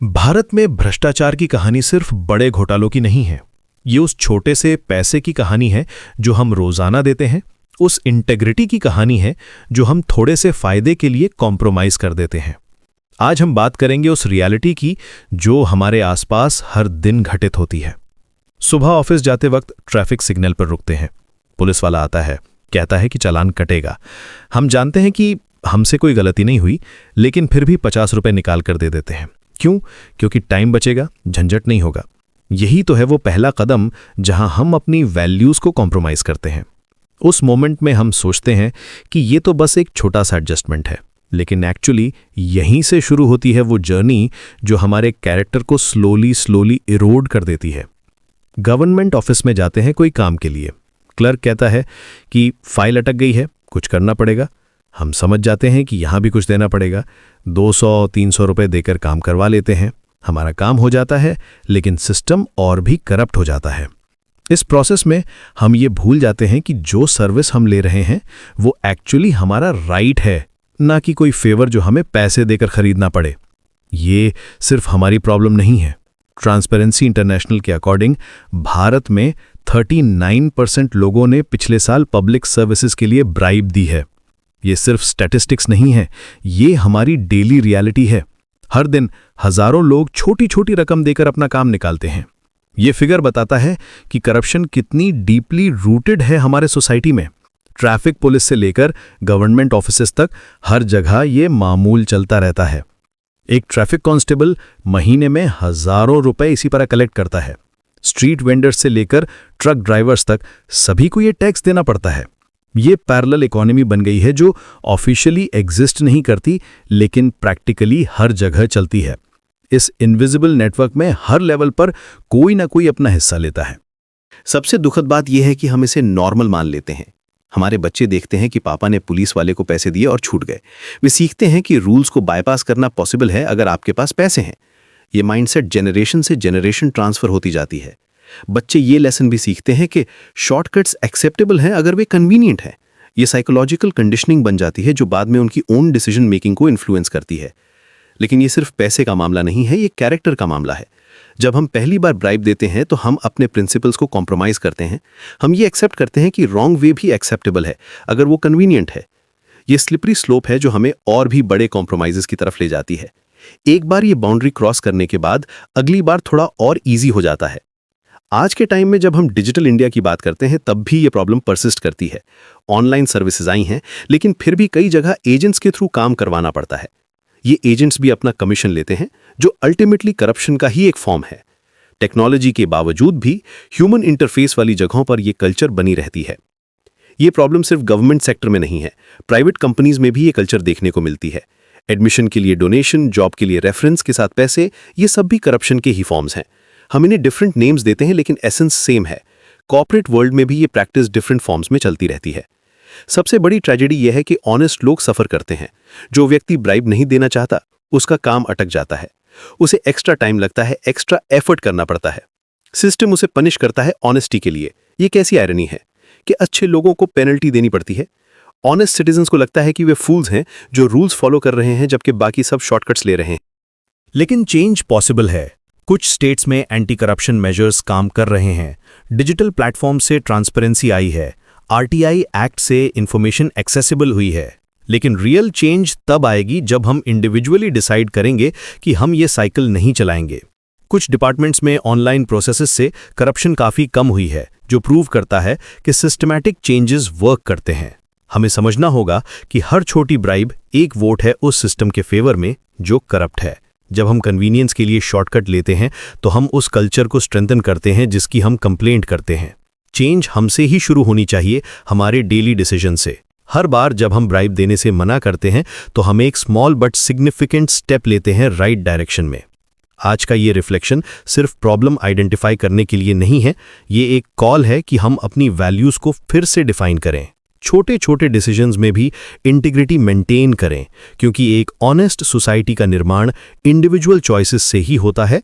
भारत में भ्रष्टाचार की कहानी सिर्फ बड़े घोटालों की नहीं है। ये उस छोटे से पैसे की कहानी है जो हम रोजाना देते हैं, उस इंटेग्रिटी की कहानी है जो हम थोड़े से फायदे के लिए कॉम्प्रोमाइज कर देते हैं। आज हम बात करेंगे उस रियलिटी की जो हमारे आसपास हर दिन घटित होती है। सुबह ऑफिस जाते वक्त ट्रैफिक सिग्नल पर रुकते हैं, पुलिस वाला आता है, कहता है कि चालान कटेगा। हम जानते हैं कि हमसे कोई गलती नहीं हुई, लेकिन फिर भी 50 रुपए निकाल कर दे देते हैं। क्यों? क्योंकि टाइम बचेगा, झंझट नहीं होगा। यही तो है वो पहला कदम जहां हम अपनी वैल्यूज को कॉम्प्रोमाइज करते हैं। उस मोमेंट में हम सोचते हैं कि ये तो बस एक छोटा सा एडजस्टमेंट है, लेकिन एक्चुअली यहीं से शुरू होती है वो जर्नी जो हमारे कैरेक्टर को स्लोली इरोड कर देती है। गवर्नमेंट ऑफिस में जाते हैं कोई काम के लिए, क्लर्क कहता है कि फाइल अटक गई है, कुछ करना पड़ेगा। हम समझ जाते हैं कि यहां भी कुछ देना पड़ेगा, 200-300 रुपए देकर काम करवा लेते हैं। हमारा काम हो जाता है, लेकिन सिस्टम और भी करप्ट हो जाता है। इस प्रोसेस में हम ये भूल जाते हैं कि जो सर्विस हम ले रहे हैं वो एक्चुअली हमारा राइट है, ना कि कोई फेवर जो हमें पैसे देकर खरीदना पड़े। ये सिर्फ हमारी प्रॉब्लम नहीं है। ट्रांसपेरेंसी इंटरनेशनल के अकॉर्डिंग भारत में 39% लोगों ने पिछले साल पब्लिक सर्विसेज के लिए ब्राइब दी है। ये सिर्फ स्टैटिस्टिक्स नहीं है, ये हमारी डेली रियलिटी है। हर दिन हजारों लोग छोटी छोटी रकम देकर अपना काम निकालते हैं। ये फिगर बताता है कि करप्शन कितनी डीपली रूटेड है हमारे सोसाइटी में। ट्रैफिक पुलिस से लेकर गवर्नमेंट ऑफिसेस तक हर जगह ये मामूल चलता रहता है। एक ट्रैफिक कांस्टेबल महीने में हजारों रुपए इसी पर कलेक्ट करता है। स्ट्रीट वेंडर्स से लेकर ट्रक ड्राइवर्स तक सभी को ये टैक्स देना पड़ता है। ये पैरेलल इकोनॉमी बन गई है जो ऑफिशियली एग्जिस्ट नहीं करती, लेकिन प्रैक्टिकली हर जगह चलती है। इस इनविजिबल नेटवर्क में हर लेवल पर कोई ना कोई अपना हिस्सा लेता है। सबसे दुखद बात यह है कि हम इसे नॉर्मल मान लेते हैं। हमारे बच्चे देखते हैं कि पापा ने पुलिस वाले को पैसे दिए और छूट गए। वे सीखते हैं कि रूल्स को बाईपास करना पॉसिबल है अगर आपके पास पैसे हैं। ये माइंडसेट जनरेशन से जनरेशन ट्रांसफर होती जाती है। बच्चे ये लेसन भी सीखते हैं कि शॉर्टकट्स एक्सेप्टेबल हैं अगर वे कन्वीनियंट हैं। ये साइकोलॉजिकल कंडीशनिंग बन जाती है जो बाद में उनकी ओन डिसीजन मेकिंग को इन्फ्लुएंस करती है। लेकिन ये सिर्फ पैसे का मामला नहीं है, ये कैरेक्टर का मामला है। जब हम पहली बार ब्राइब देते हैं तो हम अपने प्रिंसिपल्स को कॉम्प्रोमाइज करते हैं। हम ये एक्सेप्ट करते हैं कि रॉन्ग वे भी एक्सेप्टेबल है अगर वो कन्वीनियंट है। ये स्लिपरी स्लोप है जो हमें और भी बड़े कॉम्प्रोमाइजेस की तरफ ले जाती है। एक बार ये बाउंड्री क्रॉस करने के बाद अगली बार थोड़ा और ईजी हो जाता है। आज के टाइम में जब हम डिजिटल इंडिया की बात करते हैं तब भी ये प्रॉब्लम परसिस्ट करती है। ऑनलाइन सर्विसेज आई हैं, लेकिन फिर भी कई जगह एजेंट्स के थ्रू काम करवाना पड़ता है। ये एजेंट्स भी अपना कमीशन लेते हैं जो अल्टीमेटली करप्शन का ही एक फॉर्म है। टेक्नोलॉजी के बावजूद भी ह्यूमन इंटरफेस वाली जगहों पर यह कल्चर बनी रहती है। ये प्रॉब्लम सिर्फ गवर्नमेंट सेक्टर में नहीं है, प्राइवेट कंपनीज में भी ये कल्चर देखने को मिलती है। एडमिशन के लिए डोनेशन, जॉब के लिए रेफरेंस के साथ पैसे, ये सब भी करप्शन के ही फॉर्म्स हैं। हम इन्हें डिफरेंट नेम्स देते हैं, लेकिन एसेंस सेम है। कॉर्पोरेट वर्ल्ड में भी ये प्रैक्टिस डिफरेंट फॉर्म्स में चलती रहती है। सबसे बड़ी ट्रेजेडी यह है कि ऑनेस्ट लोग सफर करते हैं। जो व्यक्ति ब्राइब नहीं देना चाहता उसका काम अटक जाता है, उसे एक्स्ट्रा टाइम लगता है, एक्स्ट्रा एफर्ट करना पड़ता है। सिस्टम उसे पनिश करता है ऑनेस्टी के लिए। ये कैसी आयरनी है कि अच्छे लोगों को पेनल्टी देनी पड़ती है। ऑनेस्ट सिटीजन्स को लगता है कि वे फूल्स हैं जो रूल्स फॉलो कर रहे हैं, जबकि बाकी सब शॉर्टकट्स ले रहे हैं। लेकिन चेंज पॉसिबल है। कुछ स्टेट्स में एंटी करप्शन मेजर्स काम कर रहे हैं। डिजिटल प्लेटफॉर्म से ट्रांसपेरेंसी आई है, आरटीआई एक्ट से इंफॉर्मेशन एक्सेसिबल हुई है। लेकिन रियल चेंज तब आएगी जब हम इंडिविजुअली डिसाइड करेंगे कि हम ये साइकिल नहीं चलाएंगे। कुछ डिपार्टमेंट्स में ऑनलाइन प्रोसेसेस से करप्शन काफ़ी कम हुई है, जो प्रूव करता है कि सिस्टमैटिक चेंजेस वर्क करते हैं। हमें समझना होगा कि हर छोटी ब्राइब एक वोट है उस सिस्टम के फेवर में जो करप्ट है। जब हम कन्वीनियंस के लिए शॉर्टकट लेते हैं तो हम उस कल्चर को स्ट्रेंथन करते हैं जिसकी हम कंप्लेंट करते हैं। चेंज हमसे ही शुरू होनी चाहिए, हमारे डेली डिसीजन से। हर बार जब हम ब्राइब देने से मना करते हैं तो हम एक स्मॉल बट सिग्निफिकेंट स्टेप लेते हैं राइट डायरेक्शन में। आज का ये रिफ्लेक्शन सिर्फ प्रॉब्लम आइडेंटिफाई करने के लिए नहीं है, ये एक कॉल है कि हम अपनी वैल्यूज को फिर से डिफाइन करें। छोटे छोटे डिसीजंस में भी इंटीग्रिटी मेंटेन करें, क्योंकि एक ऑनेस्ट सोसाइटी का निर्माण इंडिविजुअल चॉइसेस से ही होता है,